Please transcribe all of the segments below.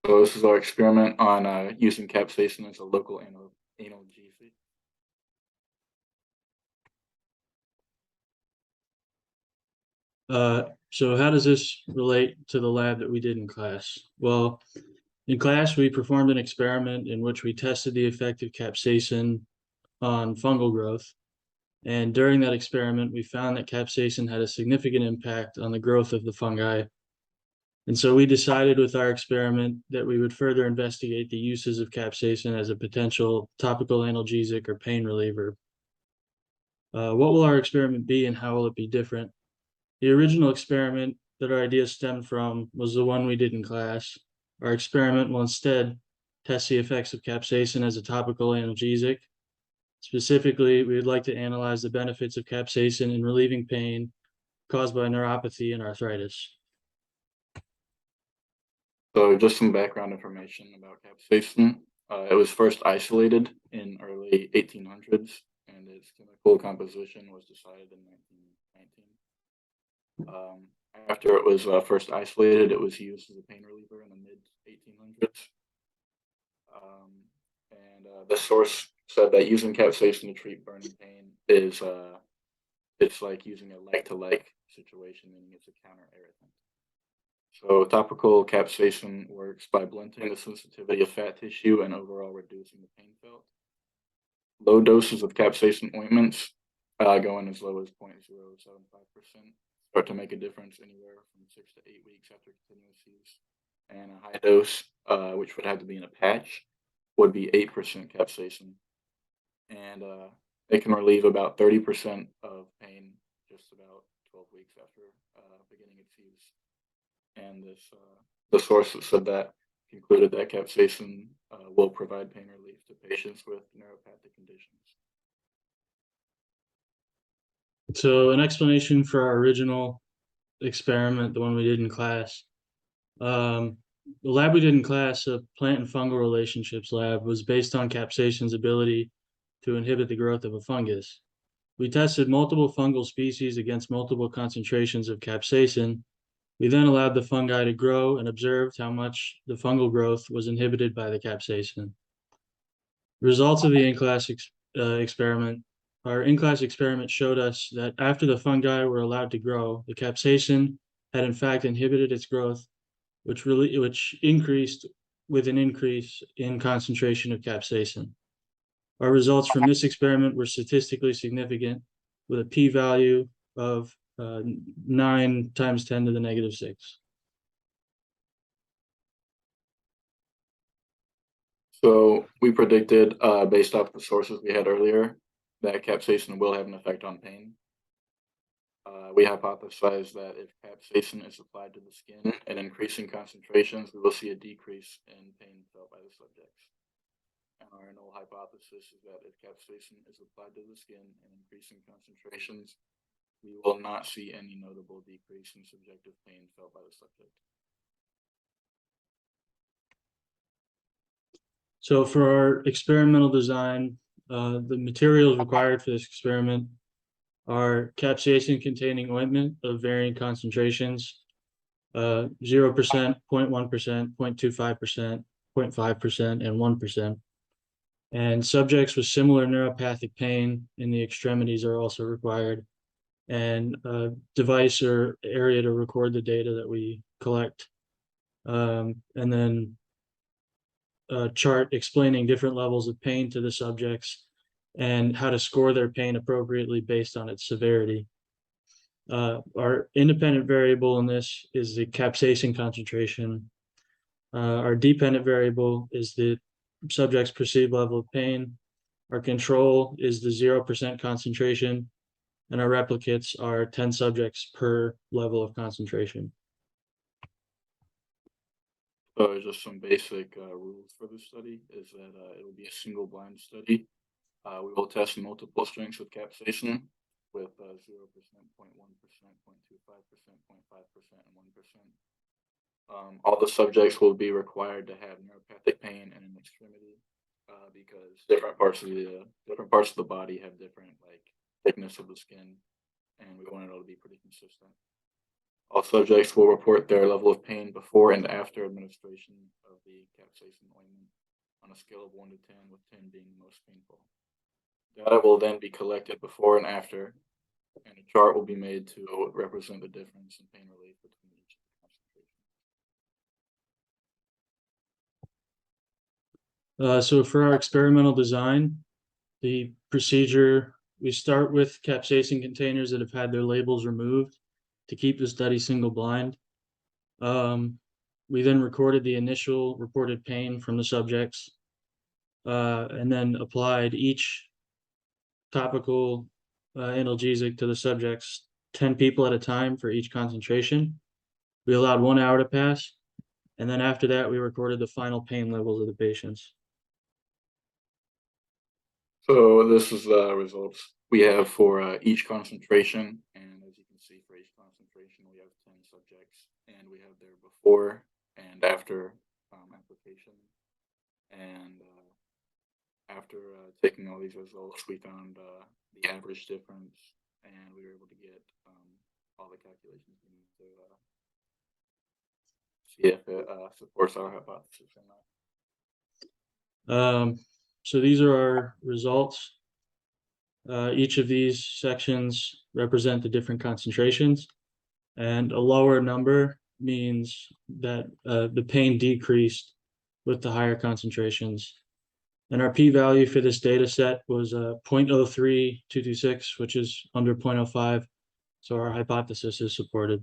So this is our experiment on using capsaicin as a local analgesic. So how does this relate to the lab that we did in class? Well, in class, we performed an experiment in which we tested the effect of capsaicin on fungal growth. And during that experiment, we found that capsaicin had a significant impact on the growth of the fungi. And so we decided with our experiment that we would further investigate the uses of capsaicin as a potential topical analgesic or pain reliever. What will our experiment be and how will it be different? The original experiment that our idea stemmed from was the one we did in class. Our experiment will instead test the effects of capsaicin as a topical analgesic. Specifically, we would like to analyze the benefits of capsaicin in relieving pain caused by neuropathy and arthritis. So just some background information about capsaicin. It was first isolated in early 1800s, and its chemical composition was decided in 1919. After it was first isolated, it was used as a pain reliever in the mid 1800s. And the source said that using capsaicin to treat burning pain is it's like using a like-to-like situation, meaning it's a counter irritant. So topical capsaicin works by blunting the sensitivity of fat tissue and overall reducing the pain felt. Low doses of capsaicin ointments, going as low as 0.075%, start to make a difference anywhere from 6 to 8 weeks after continuous use. And a high dose, which would have to be in a patch, would be 8% capsaicin. And it can relieve about 30% of pain just about 12 weeks after beginning its use. And the source that said that concluded that capsaicin will provide pain relief to patients with neuropathic conditions. So an explanation for our original experiment, the one we did in class. The lab we did in class, a plant and fungal relationships lab, was based on capsaicin's ability to inhibit the growth of a fungus. We tested multiple fungal species against multiple concentrations of capsaicin. We then allowed the fungi to grow and observed how much the fungal growth was inhibited by the capsaicin. Results of the in-class experiment. Our in-class experiment showed us that after the fungi were allowed to grow, the capsaicin had in fact inhibited its growth, which increased with an increase in concentration of capsaicin. Our results from this experiment were statistically significant with a p-value of 9 times 10 to the negative 6. So we predicted, based off the sources we had earlier, that capsaicin will have an effect on pain. We hypothesized that if capsaicin is applied to the skin at increasing concentrations, we will see a decrease in pain felt by the subjects. And our null hypothesis is that if capsaicin is applied to the skin in increasing concentrations, we will not see any notable decrease in subjective pain felt by the subject. So for our experimental design, the materials required for this experiment are capsaicin containing ointment of varying concentrations, 0%, 0.1%, 0.25%, 0.5%, and 1%. And subjects with similar neuropathic pain in the extremities are also required, and a device or area to record the data that we collect. And then a chart explaining different levels of pain to the subjects and how to score their pain appropriately based on its severity. Our independent variable in this is the capsaicin concentration. Our dependent variable is the subject's perceived level of pain. Our control is the 0% concentration, and our replicates are 10 subjects per level of concentration. So just some basic rules for this study is that it will be a single blind study. We will test multiple strengths of capsaicin with 0%, 0.1%, 0.25%, 0.5%, and 1%. All the subjects will be required to have neuropathic pain in an extremity because different parts of the body have different thickness of the skin, and we want it all to be pretty consistent. All subjects will report their level of pain before and after administration of the capsaicin ointment on a scale of 1 to 10, with 10 being the most painful. Data will then be collected before and after, and a chart will be made to represent the difference in pain relief between each concentration. So for our experimental design, the procedure, we start with capsaicin containers that have had their labels removed to keep the study single blind. We then recorded the initial reported pain from the subjects, and then applied each topical analgesic to the subjects, 10 people at a time for each concentration. We allowed 1 hour to pass, and then after that, we recorded the final pain levels of the patients. So this is the results we have for each concentration, and as you can see, for each concentration, we have 10 subjects, and we have their before and after application. And after taking all these results, we found the average difference, and we were able to get all the calculations we need to see if it supports our hypothesis or not. So these are our results. Each of these sections represent the different concentrations, and a lower number means that the pain decreased with the higher concentrations. And our p-value for this data set was 0.03226, which is under 0.05. So our hypothesis is supported.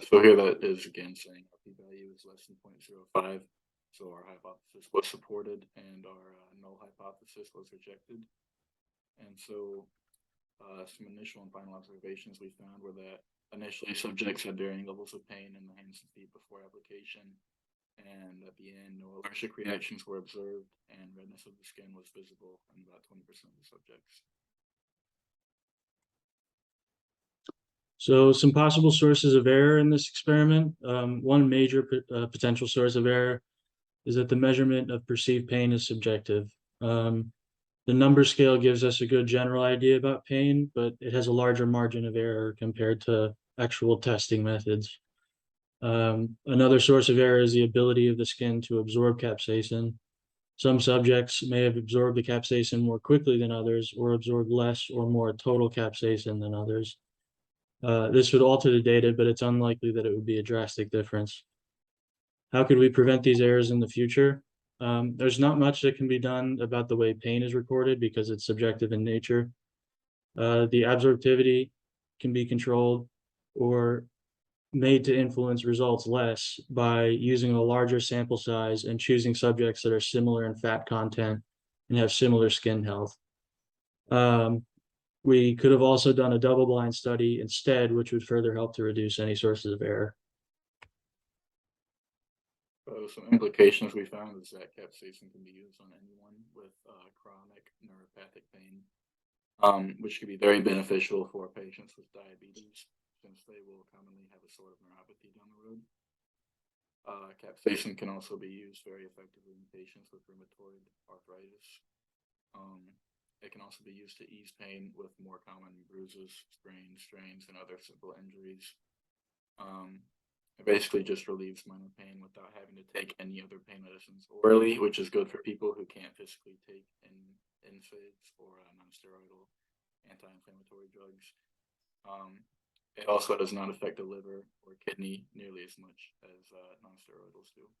So here that is again saying our p-value is less than 0.05. So our hypothesis was supported and our null hypothesis was rejected. And so some initial and final observations we found were that initially subjects had varying levels of pain in the hands and feet before application. And at the end, no allergic reactions were observed, and redness of the skin was visible in about 20% of the subjects. So some possible sources of error in this experiment. One major potential source of error is that the measurement of perceived pain is subjective. The number scale gives us a good general idea about pain, but it has a larger margin of error compared to actual testing methods. Another source of error is the ability of the skin to absorb capsaicin. Some subjects may have absorbed the capsaicin more quickly than others, or absorbed less or more total capsaicin than others. This would alter the data, but it's unlikely that it would be a drastic difference. How could we prevent these errors in the future? There's not much that can be done about the way pain is recorded because it's subjective in nature. The absorptivity can be controlled or made to influence results less by using a larger sample size and choosing subjects that are similar in fat content and have similar skin health. We could have also done a double-blind study instead, which would further help to reduce any sources of error. Some implications we found is that capsaicin can be used on anyone with chronic neuropathic pain, which could be very beneficial for patients with diabetes, since they will commonly have a sort of neuropathy down the road. Capsaicin can also be used very effectively in patients with rheumatoid arthritis. It can also be used to ease pain with more common bruises, sprains, strains, and other simple injuries. It basically just relieves minor pain without having to take any other pain medicines orally, which is good for people who can't physically take NSAIDs or non-steroidal anti-inflammatory drugs. It also does not affect the liver or kidney nearly as much as non-steroidals do.